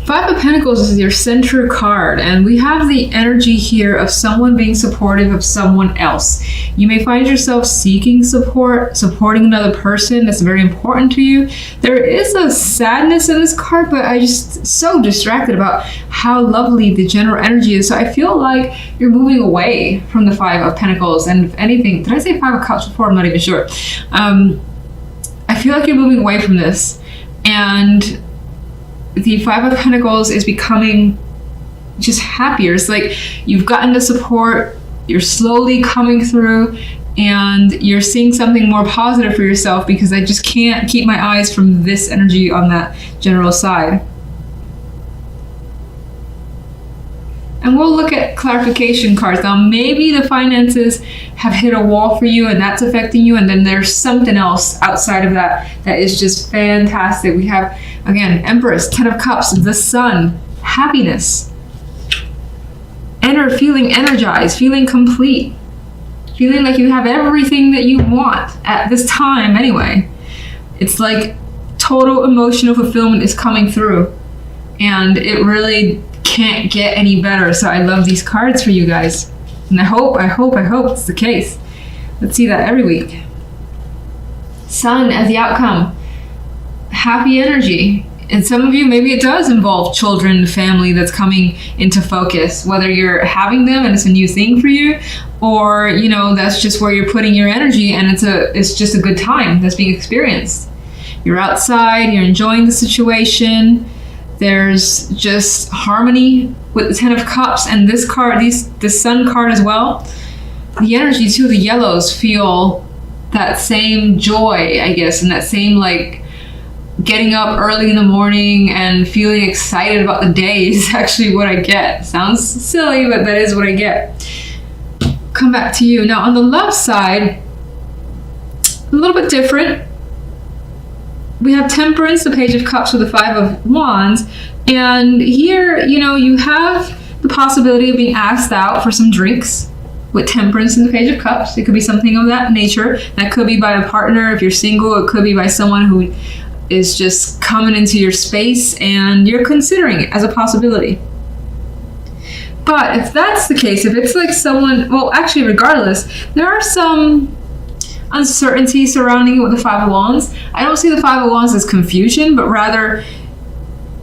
Five of Pentacles is your center card, and we have the energy here of someone being supportive of someone else. You may find yourself seeking support, supporting another person that's very important to you. There is a sadness in this card, but I just so distracted about how lovely the general energy is. So I feel like you're moving away from the Five of Pentacles, and if anything, did I say Five of Cups before? I'm not even sure. I feel like you're moving away from this, and the Five of Pentacles is becoming just happier. It's like you've gotten the support, you're slowly coming through, and you're seeing something more positive for yourself, because I just can't keep my eyes from this energy on that general side. And we'll look at clarification cards. Now, maybe the finances have hit a wall for you and that's affecting you, and then there's something else outside of that that is just fantastic. We have, again, Empress, Ten of Cups, the Sun, happiness, feeling energized, feeling complete, feeling like you have everything that you want at this time anyway. It's like total emotional fulfillment is coming through, and it really can't get any better. So I love these cards for you guys, and I hope it's the case. Let's see that every week. Sun as the outcome, happy energy. And some of you, maybe it does involve children, family that's coming into focus, whether you're having them and it's a new thing for you, or you know, that's just where you're putting your energy and it's just a good time that's being experienced. You're outside, you're enjoying the situation. There's just harmony with the Ten of Cups, and this card, the Sun card as well. The energy too, the yellows feel that same joy, I guess, and that same like getting up early in the morning and feeling excited about the day is actually what I get. Sounds silly, but that is what I get. Come back to you. Now on the left side, a little bit different. We have Temperance, the Page of Cups with the Five of Wands, and here, you know, you have the possibility of being asked out for some drinks with Temperance and the Page of Cups. It could be something of that nature. That could be by a partner if you're single. It could be by someone who is just coming into your space and you're considering it as a possibility. But if that's the case, if it's like someone, well, actually, regardless, there are some uncertainty surrounding it with the Five of Wands. I don't see the Five of Wands as confusion, but rather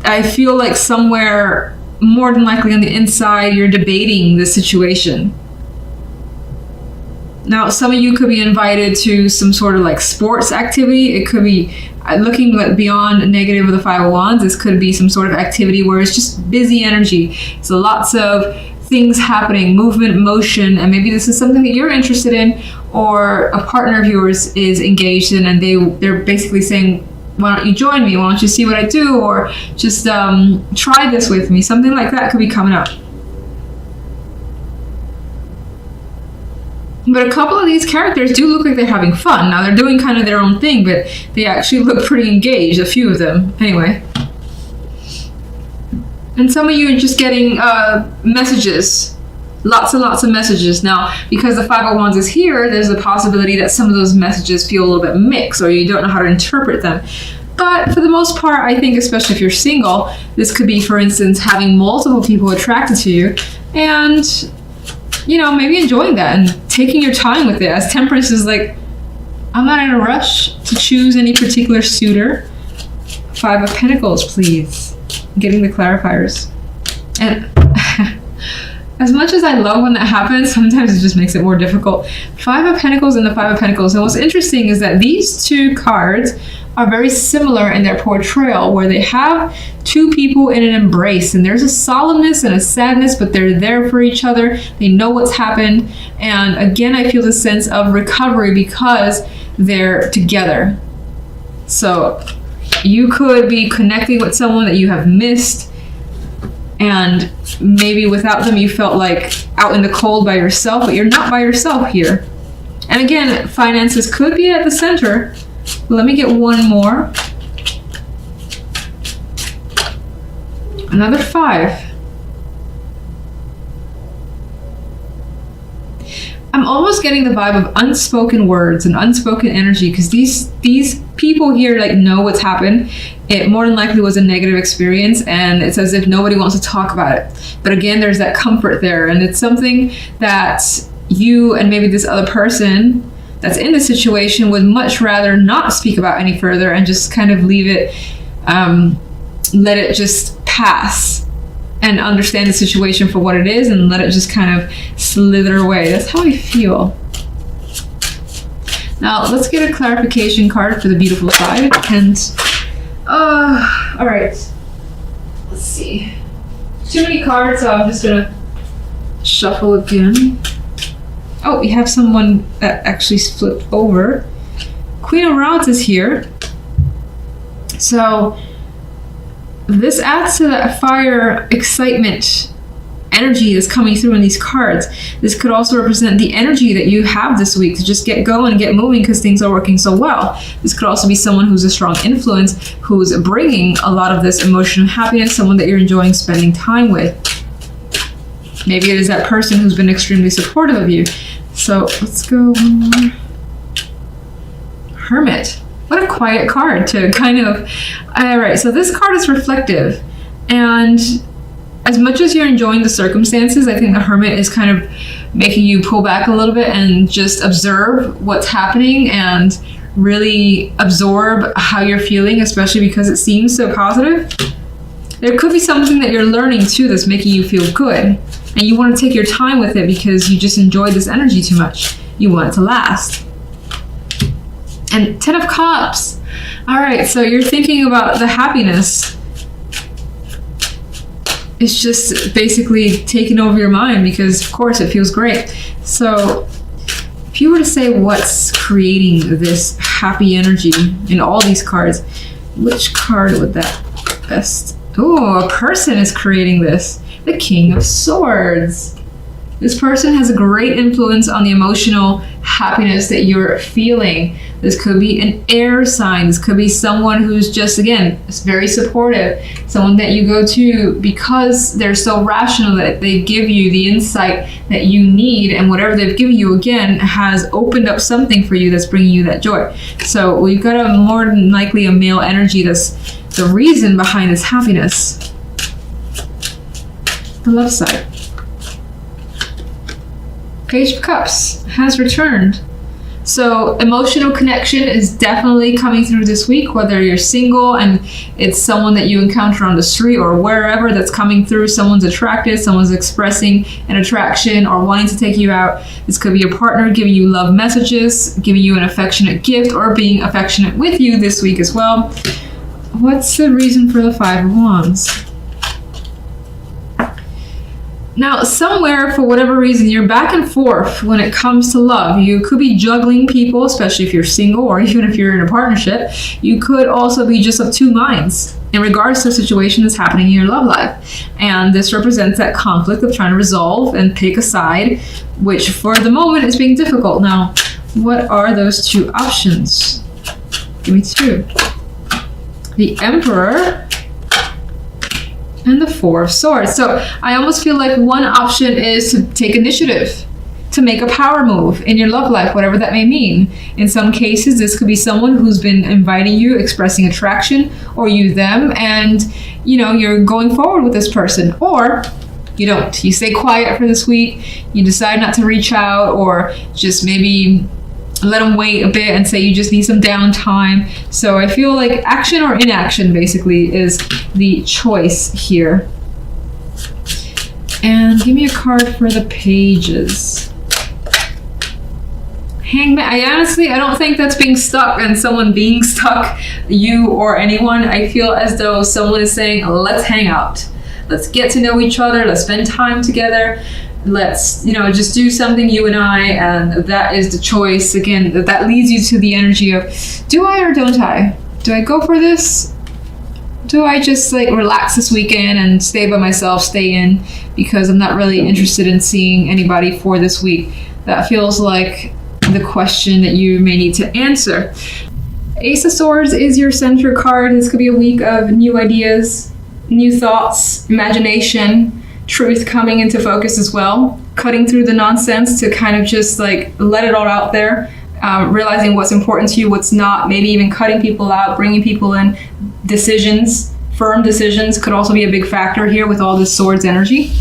I feel like somewhere more than likely on the inside you're debating the situation. Now, some of you could be invited to some sort of like sports activity. It could be looking beyond negative of the Five of Wands. This could be some sort of activity where it's just busy energy. So lots of things happening, movement, motion, and maybe this is something that you're interested in, or a partner of yours is engaged in, and they're basically saying, why don't you join me? Why don't you see what I do? Or just try this with me. Something like that could be coming up. But a couple of these characters do look like they're having fun. Now they're doing kind of their own thing, but they actually look pretty engaged, a few of them. Anyway. And some of you are just getting messages. Lots and lots of messages. Now, because the Five of Wands is here, there's a possibility that some of those messages feel a little bit mixed, or you don't know how to interpret them. But for the most part, I think, especially if you're single, this could be, for instance, having multiple people attracted to you, and you know, maybe enjoying that and taking your time with it. As Temperance is like, I'm not in a rush to choose any particular suitor. Five of Pentacles, please. Getting the clarifiers. And as much as I love when that happens, sometimes it just makes it more difficult. Five of Pentacles and the Five of Pentacles. And what's interesting is that these two cards are very similar in their portrayal, where they have two people in an embrace, and there's a solemnness and a sadness, but they're there for each other. They know what's happened. And again, I feel the sense of recovery because they're together. So you could be connecting with someone that you have missed, and maybe without them you felt like out in the cold by yourself, but you're not by yourself here. And again, finances could be at the center. Let me get one more. Another five. I'm almost getting the vibe of unspoken words and unspoken energy, because these people here like know what's happened. It more than likely was a negative experience, and it's as if nobody wants to talk about it. But again, there's that comfort there, and it's something that you and maybe this other person that's in the situation would much rather not speak about any further and just kind of leave it, let it just pass and understand the situation for what it is and let it just kind of slither away. That's how I feel. Now let's get a clarification card for the beautiful side. And all right, let's see. Too many cards, so I'm just gonna shuffle again. Oh, we have someone that actually flipped over. Queen of Rods is here. So this adds to that fire, excitement, energy that's coming through in these cards. This could also represent the energy that you have this week to just get going and get moving because things are working so well. This could also be someone who's a strong influence, who's bringing a lot of this emotional happiness, someone that you're enjoying spending time with. Maybe it is that person who's been extremely supportive of you. So let's go one more. Hermit. What a quiet card to kind of... All right, so this card is reflective. And as much as you're enjoying the circumstances, I think the Hermit is kind of making you pull back a little bit and just observe what's happening and really absorb how you're feeling, especially because it seems so positive. There could be something that you're learning too that's making you feel good. And you want to take your time with it because you just enjoyed this energy too much. You want it to last. And 10 of Cups. All right, so you're thinking about the happiness. It's just basically taking over your mind because, of course, it feels great. So if you were to say what's creating this happy energy in all these cards, which card would that best? Oh, a person is creating this. The King of Swords. This person has a great influence on the emotional happiness that you're feeling. This could be an air sign. This could be someone who's just, again, very supportive. Someone that you go to because they're so rational that they give you the insight that you need, and whatever they've given you, again, has opened up something for you that's bringing you that joy. So we've got a more than likely a male energy that's the reason behind this happiness. The love side. Page of Cups has returned. So emotional connection is definitely coming through this week, whether you're single and it's someone that you encounter on the street or wherever that's coming through. Someone's attracted, someone's expressing an attraction or wanting to take you out. This could be a partner giving you love messages, giving you an affectionate gift, or being affectionate with you this week as well. What's the reason for the Five of Wands? Now, somewhere, for whatever reason, you're back and forth when it comes to love. You could be juggling people, especially if you're single or even if you're in a partnership. You could also be just of two minds in regards to the situation that's happening in your love life. And this represents that conflict of trying to resolve and pick a side, which for the moment is being difficult. Now, what are those two options? Give me two. The Emperor and the Four of Swords. So I almost feel like one option is to take initiative, to make a power move in your love life, whatever that may mean. In some cases, this could be someone who's been inviting you, expressing attraction, or you them, and you're going forward with this person. Or you don't. You stay quiet for this week. You decide not to reach out, or just maybe let them wait a bit and say you just need some downtime. So I feel like action or inaction basically is the choice here. And give me a card for the Pages. Hangman. I don't think that's being stuck and someone being stuck, you or anyone. I feel as though someone is saying, let's hang out. Let's get to know each other. Let's spend time together. Let's, just do something, you and I, and that is the choice. Again, that leads you to the energy of, do I or don't I? Do I go for this? Do I just relax this weekend and stay by myself, stay in, because I'm not really interested in seeing anybody for this week? That feels like the question that you may need to answer. Ace of Swords is your center card. This could be a week of new ideas, new thoughts, imagination, truth coming into focus as well. cutting through the nonsense to kind of just like let it all out there, realizing what's important to you, what's not, maybe even cutting people out, bringing people in. Decisions, firm decisions could also be a big factor here with all this swords energy.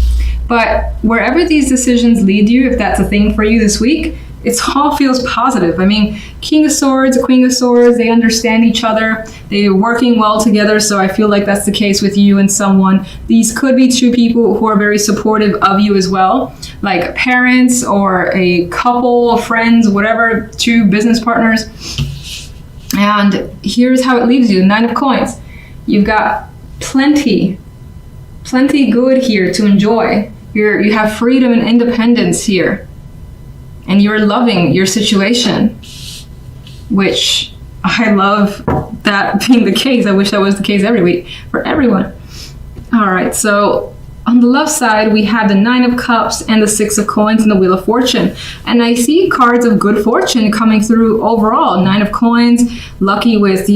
But wherever these decisions lead you, if that's a thing for you this week, it all feels positive. I mean, King of Swords, Queen of Swords, they understand each other. They're working well together. So I feel like that's the case with you and someone. These could be two people who are very supportive of you as well, like parents or a couple, friends, whatever, two business partners. And here's how it leaves you. 9 of Coins. You've got plenty good here to enjoy. You have freedom and independence here. And you're loving your situation, which I love that being the case. I wish that was the case every week for everyone. All right, so on the left side, we have the 9 of Cups and the 6 of Coins and the Wheel of Fortune. And I see cards of good fortune coming through overall. 9 of Coins, lucky with,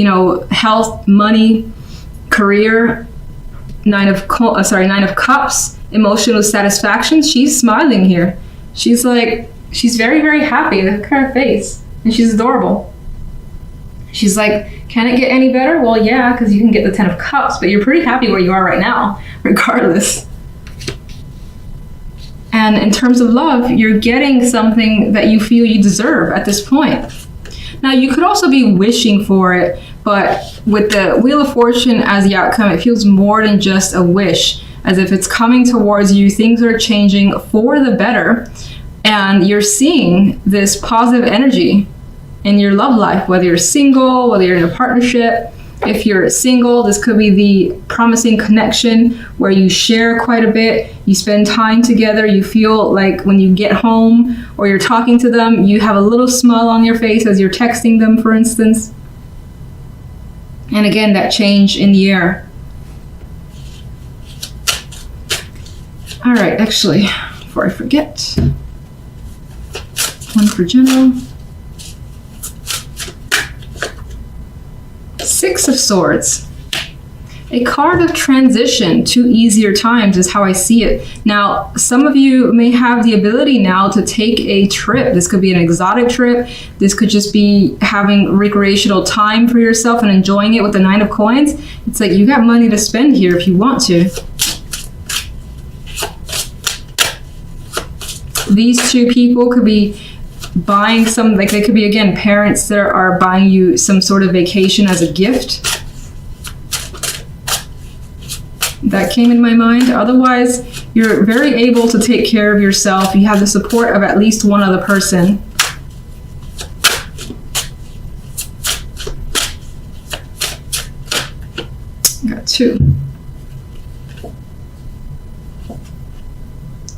health, money, career. 9 of Cups, emotional satisfaction. She's smiling here. She's very, very happy. Look at her face. And she's adorable. She's like, can it get any better? Well, yeah, because you can get the 10 of Cups, but you're pretty happy where you are right now, regardless. And in terms of love, you're getting something that you feel you deserve at this point. Now, you could also be wishing for it, but with the Wheel of Fortune as the outcome, it feels more than just a wish, as if it's coming towards you. Things are changing for the better, and you're seeing this positive energy in your love life, whether you're single, whether you're in a partnership. If you're single, this could be the promising connection where you share quite a bit, you spend time together, you feel like when you get home or you're talking to them, you have a little smile on your face as you're texting them, for instance. And again, that change in the air. All right, actually, before I forget, one for general. 6 of Swords. A card of transition to easier times is how I see it. Now, some of you may have the ability now to take a trip. This could be an exotic trip. This could just be having recreational time for yourself and enjoying it with the 9 of Coins. It's like you got money to spend here if you want to. These two people could be buying some, like they could be, again, parents that are buying you some sort of vacation as a gift. That came in my mind. Otherwise, you're very able to take care of yourself. You have the support of at least one other person. Got 2.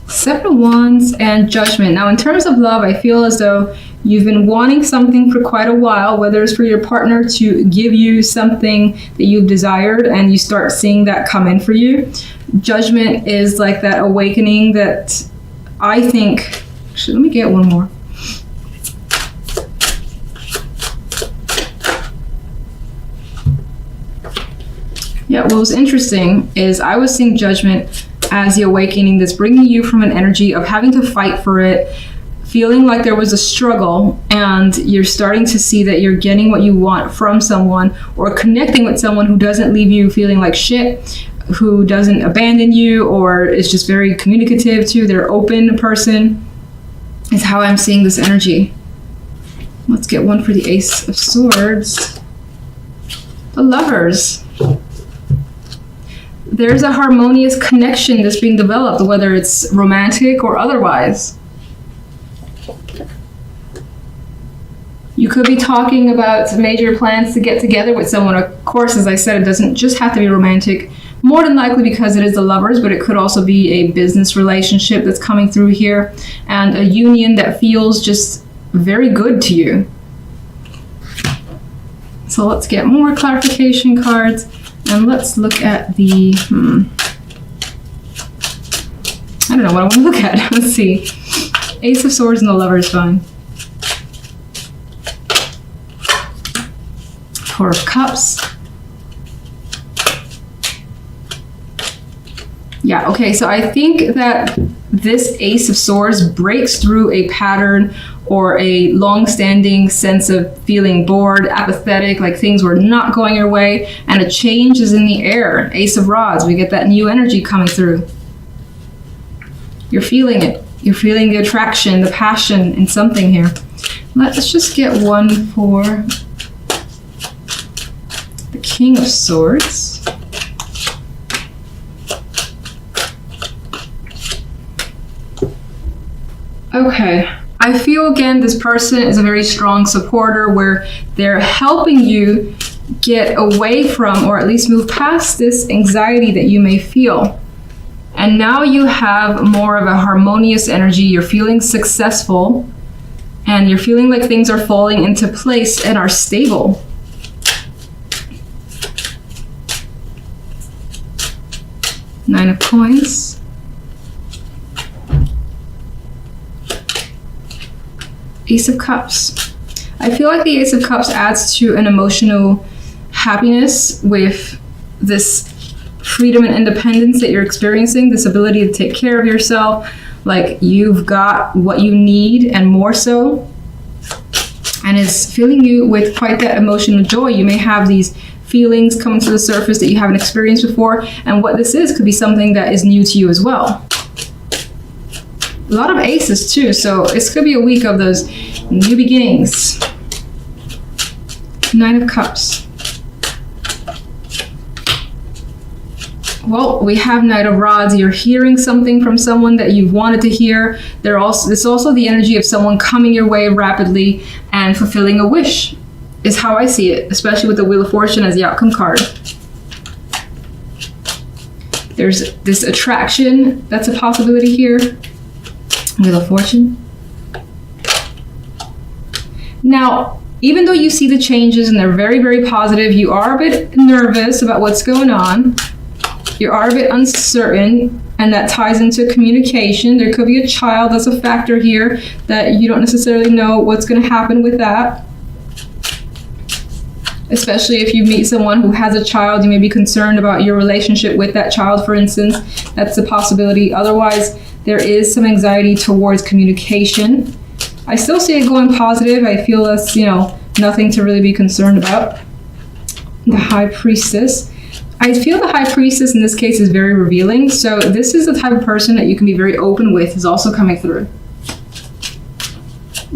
7 of Wands and Judgment. Now, in terms of love, I feel as though you've been wanting something for quite a while, whether it's for your partner to give you something that you've desired and you start seeing that come in for you. Judgment is like that awakening that I think... Actually, let me get one more. Yeah, what was interesting is I was seeing Judgment as the awakening that's bringing you from an energy of having to fight for it, feeling like there was a struggle, and you're starting to see that you're getting what you want from someone, or connecting with someone who doesn't leave you feeling like shit, who doesn't abandon you, or is just very communicative to you. They're open person, is how I'm seeing this energy. Let's get one for the Ace of Swords. The Lovers. There's a harmonious connection that's being developed, whether it's romantic or otherwise. You could be talking about major plans to get together with someone. Of course, as I said, it doesn't just have to be romantic, more than likely because it is the Lovers, but it could also be a business relationship that's coming through here, and a union that feels just very good to you. So let's get more clarification cards. And let's look at the, I don't know what I want to look at. Let's see. Ace of Swords and the Lovers, fine. 4 of Cups. Yeah, okay, so I think that this Ace of Swords breaks through a pattern or a long-standing sense of feeling bored, apathetic, like things were not going your way, and a change is in the air. Ace of Rods, we get that new energy coming through. You're feeling it. You're feeling the attraction, the passion in something here. Let's just get one for the King of Swords. Okay, I feel again this person is a very strong supporter where they're helping you get away from, or at least move past, this anxiety that you may feel. And now you have more of a harmonious energy. You're feeling successful and you're feeling like things are falling into place and are stable. Nine of Coins. Ace of Cups. I feel like the Ace of Cups adds to an emotional happiness with this freedom and independence that you're experiencing, this ability to take care of yourself, like you've got what you need and more so, and it's filling you with quite that emotional joy. You may have these feelings coming to the surface that you haven't experienced before, and what this is could be something that is new to you as well. A lot of aces too, so this could be a week of those new beginnings. Nine of Cups. Well, we have Knight of Rods. You're hearing something from someone that you've wanted to hear. It's also the energy of someone coming your way rapidly and fulfilling a wish, is how I see it, especially with the Wheel of Fortune as the outcome card. There's this attraction that's a possibility here. Wheel of Fortune. Now, even though you see the changes and they're very, very positive, you are a bit nervous about what's going on. You are a bit uncertain, and that ties into communication. There could be a child that's a factor here that you don't necessarily know what's going to happen with that. Especially if you meet someone who has a child, you may be concerned about your relationship with that child, for instance. That's a possibility. Otherwise, there is some anxiety towards communication. I still see it going positive. I feel that's, nothing to really be concerned about. The High Priestess. I feel the High Priestess in this case is very revealing. So this is the type of person that you can be very open with, is also coming through.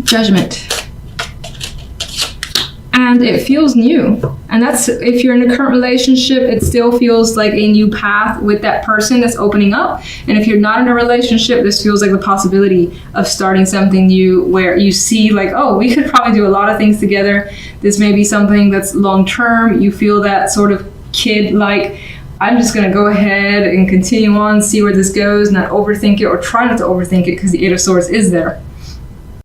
Judgment. And it feels new. And that's, if you're in a current relationship, it still feels like a new path with that person that's opening up. And if you're not in a relationship, this feels like the possibility of starting something new where you see like, oh, we could probably do a lot of things together. This may be something that's long term. You feel that sort of kid like, I'm just going to go ahead and continue on, see where this goes, not overthink it, or try not to overthink it, because the Eight of Swords is there.